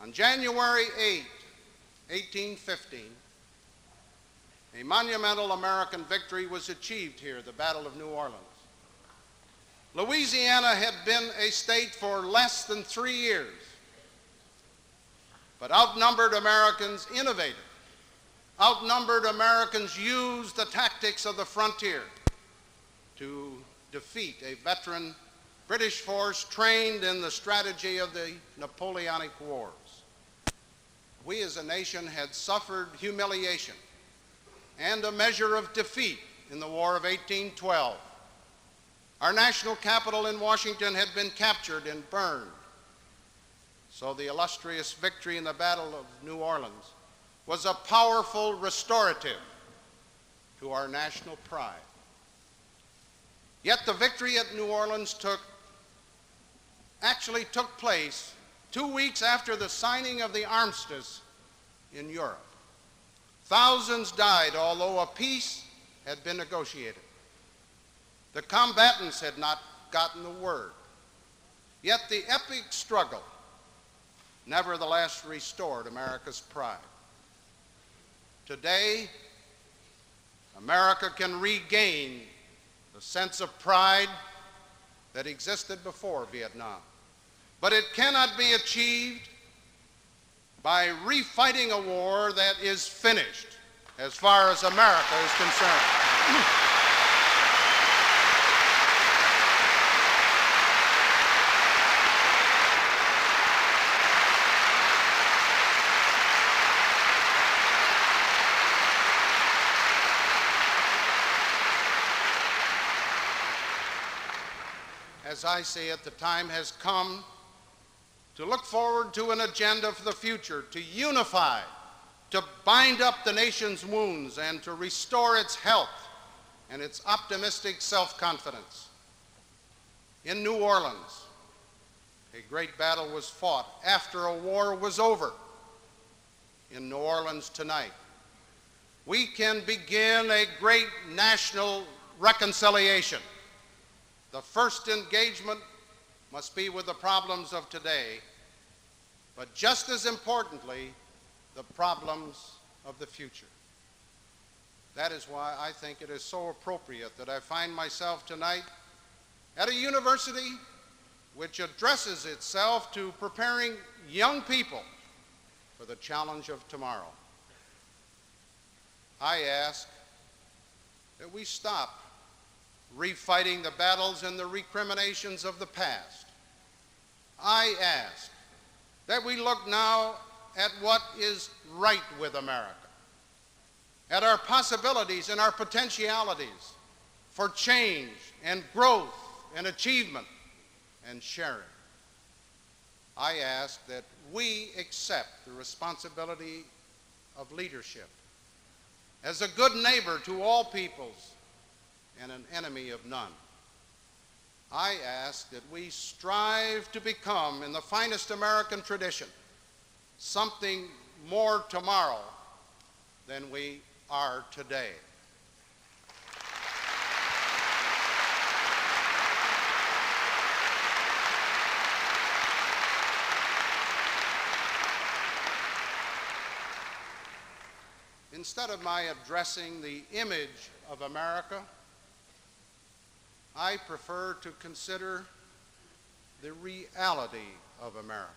On January 8, 1815, a monumental American victory was achieved here, the Battle of New Orleans. Louisiana had been a state for less than 3 years, but outnumbered Americans innovated. Outnumbered Americans used the tactics of the frontier to defeat a veteran British force trained in the strategy of the Napoleonic Wars. We as a nation had suffered humiliation and a measure of defeat in the War of 1812. Our national capital in Washington had been captured and burned. So the illustrious victory in the Battle of New Orleans was a powerful restorative to our national pride. Yet the victory at New Orleans actually took place 2 weeks after the signing of the armistice in Europe. Thousands died, although a peace had been negotiated. The combatants had not gotten the word. Yet the epic struggle nevertheless restored America's pride. Today, America can regain the sense of pride that existed before Vietnam. But it cannot be achieved by refighting a war that is finished as far as America is concerned. As I see it, the time has come to look forward to an agenda for the future, to unify, to bind up the nation's wounds, and to restore its health and its optimistic self-confidence. In New Orleans, a great battle was fought after a war was over. In New Orleans tonight, we can begin a great national reconciliation. The first engagement must be with the problems of today, but just as importantly, the problems of the future. That is why I think it is so appropriate that I find myself tonight at a university which addresses itself to preparing young people for the challenge of tomorrow. I ask that we stop refighting the battles and the recriminations of the past. I ask that we look now at what is right with America, at our possibilities and our potentialities for change and growth and achievement and sharing. I ask that we accept the responsibility of leadership as a good neighbor to all peoples and an enemy of none. I ask that we strive to become, in the finest American tradition, something more tomorrow than we are today. Instead of my addressing the image of America, I prefer to consider the reality of America.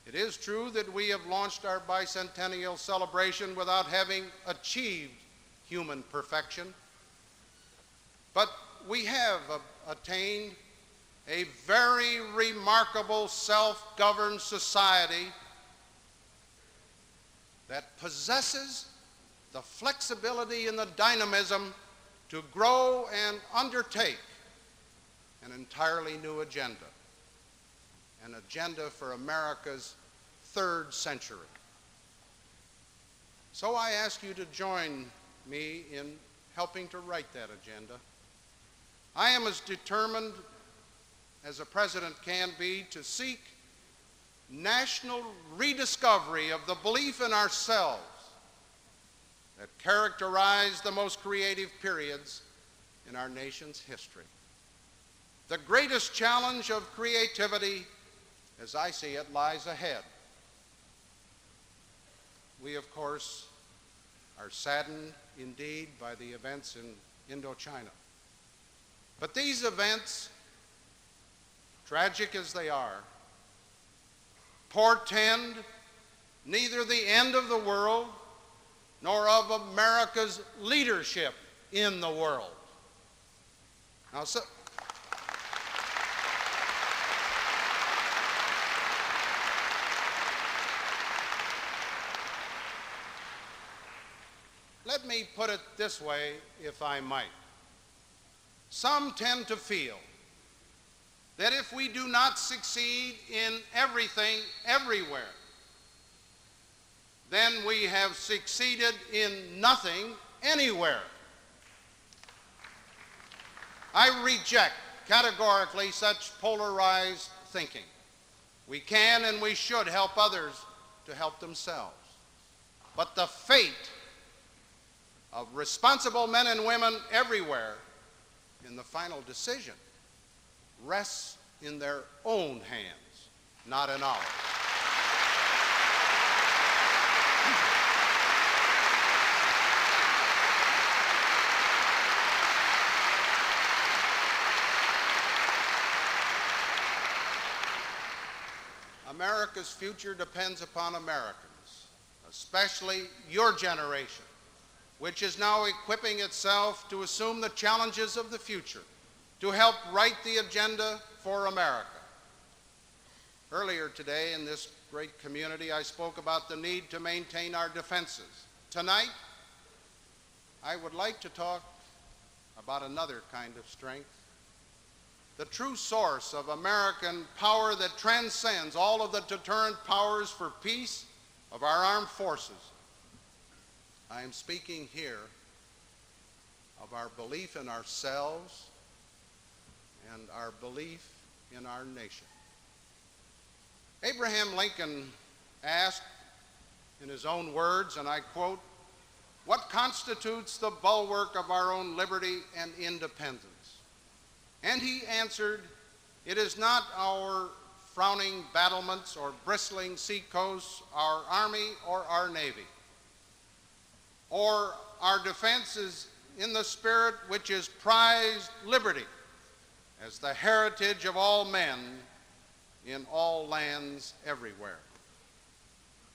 It is true that we have launched our bicentennial celebration without having achieved human perfection, but we have attained a very remarkable self-governed society that possesses the flexibility and the dynamism to grow and undertake an entirely new agenda, an agenda for America's third century. So I ask you to join me in helping to write that agenda. I am as determined as a president can be to seek national rediscovery of the belief in ourselves that characterize the most creative periods in our nation's history. The greatest challenge of creativity, as I see it, lies ahead. we, of course, are saddened indeed by the events in Indochina. But these events, tragic as they are, portend neither the end of the world nor of America's leadership in the world. Now, let me put it this way, if I might. Some tend to feel that if we do not succeed in everything, everywhere, then we have succeeded in nothing, anywhere. I reject categorically such polarized thinking. We can and we should help others to help themselves. But the fate of responsible men and women everywhere in the final decision rests in their own hands, not in ours. America's future depends upon Americans, especially your generation, which is now equipping itself to assume the challenges of the future, to help write the agenda for America. Earlier today in this great community, I spoke about the need to maintain our defenses. Tonight, I would like to talk about another kind of strength, the true source of American power that transcends all of the deterrent powers for peace of our armed forces. I am speaking here of our belief in ourselves and our belief in our nation. Abraham Lincoln asked, in his own words, and I quote, "What constitutes the bulwark of our own liberty and independence?" And he answered, "It is not our frowning battlements or bristling seacoasts, our army or our navy, or our defense is in the spirit which is prized liberty as the heritage of all men in all lands everywhere."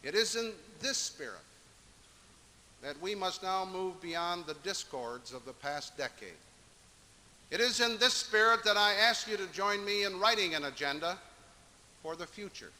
It is in this spirit that we must now move beyond the discords of the past decade. It is in this spirit that I ask you to join me in writing an agenda for the future.